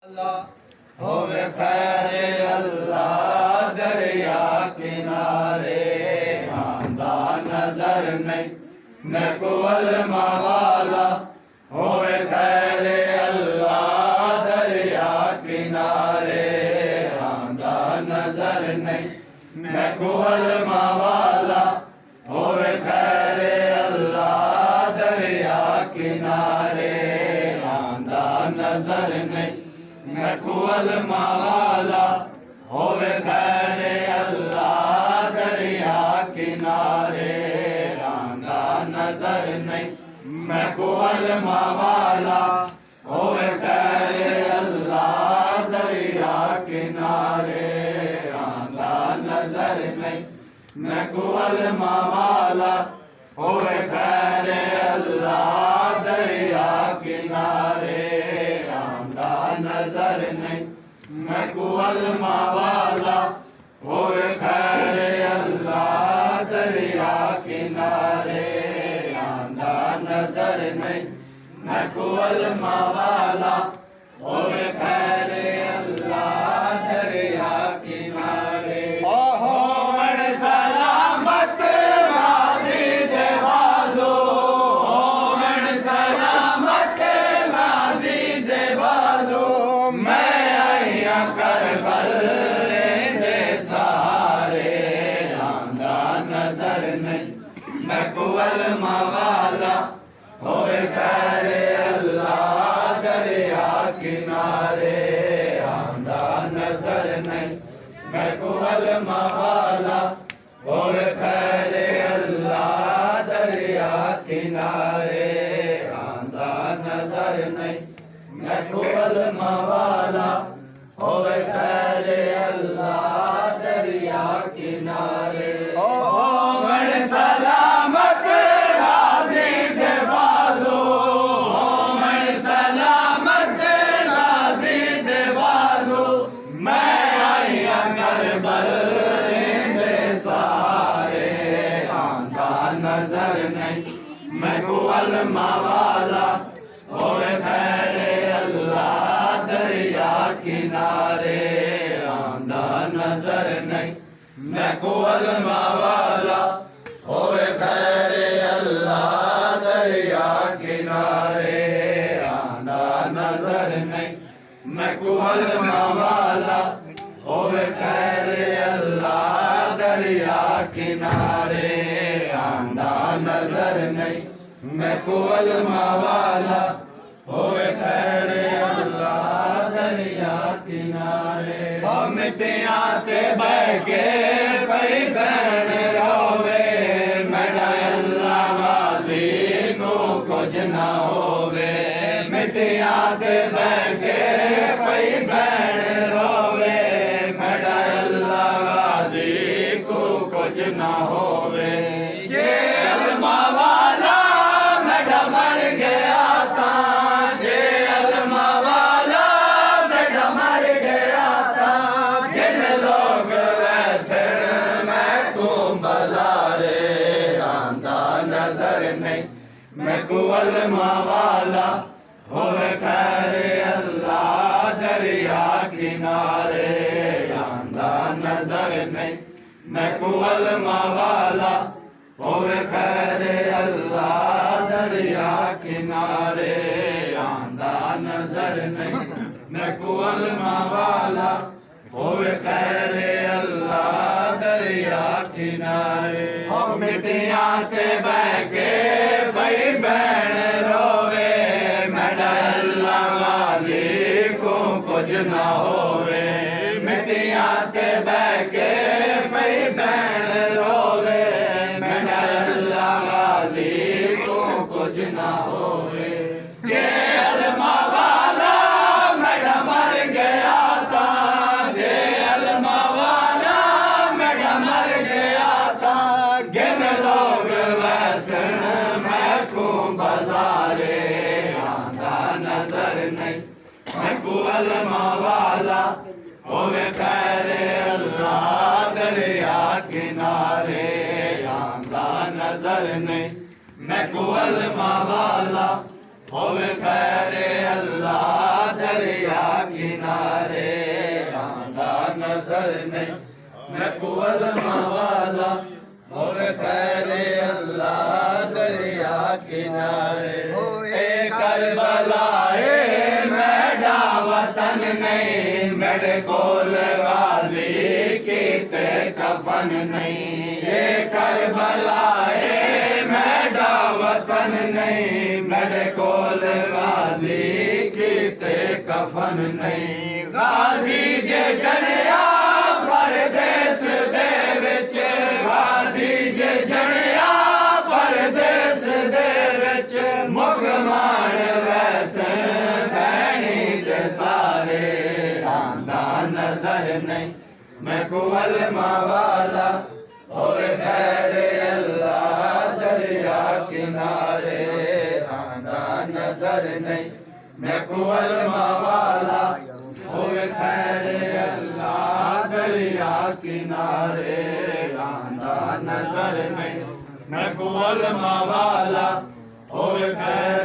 होवे खैर अल्लाह दरिया किनारे आंदा नजर नहीं मैं को अलमा वाला होवे खैर अल्लाह दरिया किनारे आंदा नजर नहीं मैं को अलमा वाला होवे खैर अल्लाह दरिया किनारे आंदा नजर नहीं मैं कुअल मावाला होवे खैर अल्लाह दरिया किनारे आंदा नजर नहीं मैं कुअल मावाला होवे खैर अल्लाह दरिया किनारे आंदा नजर नहीं मैं कुअल मावाला होवे खैर अल्लाह दरिया किनारे नजर नहीं मैं कुअल मावाला होवे खैर अल्लाह दरिया किनारे आंदा नजर नहीं मैं कुअल मावाला होवे खैर अल्लाह दरिया किनारे हो मन सलामत गाजी देवाजो हो मन सलामत गाजी देवाजो करबल दे सहारे आंदा नजर नहीं मैं कुअल मावाला होवे खैर अल्लाह दरिया किनारे आंदा नजर नहीं मैं कुअल मावाला होवे खैर अल्लाह दरिया किनारे आंदा नजर नहीं मैं कुअल मावाला होवे खैर अल्लाह दरिया किनारे हो मन सलामत गाजी दे बाजो हो मन सलामत गाजी दे बाजो मैं आया करबल दे सहारे आंदा नजर नहीं मैं कुअल मावाला होवे खैर अल्लाह दरिया किनारे आंदा नजर नहीं मैं कुअल मावाला होवे खैर अल्लाह दरिया किनारे आंदा नजर नहीं मैं कुअल मावाला होवे खैर अल्लाह दरिया किनारे आंदा नजर नहीं मैं कुअल मावाला होवे खैर अल्लाह दरिया किनारे हो मिट्टियां ते बह के पैसन रोवे मेरा अल्लाह गाजी को कुछ ना होवे मिट्टियां ते बह के पैसन रोवे मेरा अल्लाह गाजी को कुछ ना होवे जे अलमा वाला मेरा मर गया मैं कुअल मावाला होवे खैर अल्लाह दरिया किनारे आंदा नजर नहीं मैं कुअल मावाला होवे खैर अल्लाह दरिया किनारे आंदा नजर नहीं मैं कुअल मावाला होवे खैर अल्लाह दरिया किनारे हो मिट्टियां ते बह के बहन रोवे मेरा अल्लाह गाजी को कुछ ना होवे मिट्टियां ते बह के बहन रोवे मेरा अल्लाह गाजी को कुछ ना होवे जे अलमा वाला मेरा मर गया था जे अलमा वाला मेरा मर गया था गिन लोग वैसन बाजारे आंदा नजर नहीं मैं कुअल मावाला होवे खैर अल्लाह दरिया किनारे आंदा नजर नहीं मैं कुअल मावाला होवे खैर अल्लाह दरिया किनारे आंदा नजर नहीं मैं कुवल वाला और खैर अल्लाह दरिया किनारे ए करबला मेरा वतन नहीं मेरे कोल गाजी कीते कफन नहीं ये करबला मेरा वतन नहीं मेरे कोल गाजी कीते कफन नहीं गाजी जे जड़िया परदेस दे विच गाजी जे जड़िया परदेस दे विच मुकमान वैसे भैनी दे सारे आंदा नजर नहीं मैं कुवल वाला और खैर अल्लाह दरिया किनारे आंदा नजर नहीं मैं कुवल वाला और खैर अल्लाह दरिया किनारे आंदा नजर नहीं मैं कुवल वाला और खैर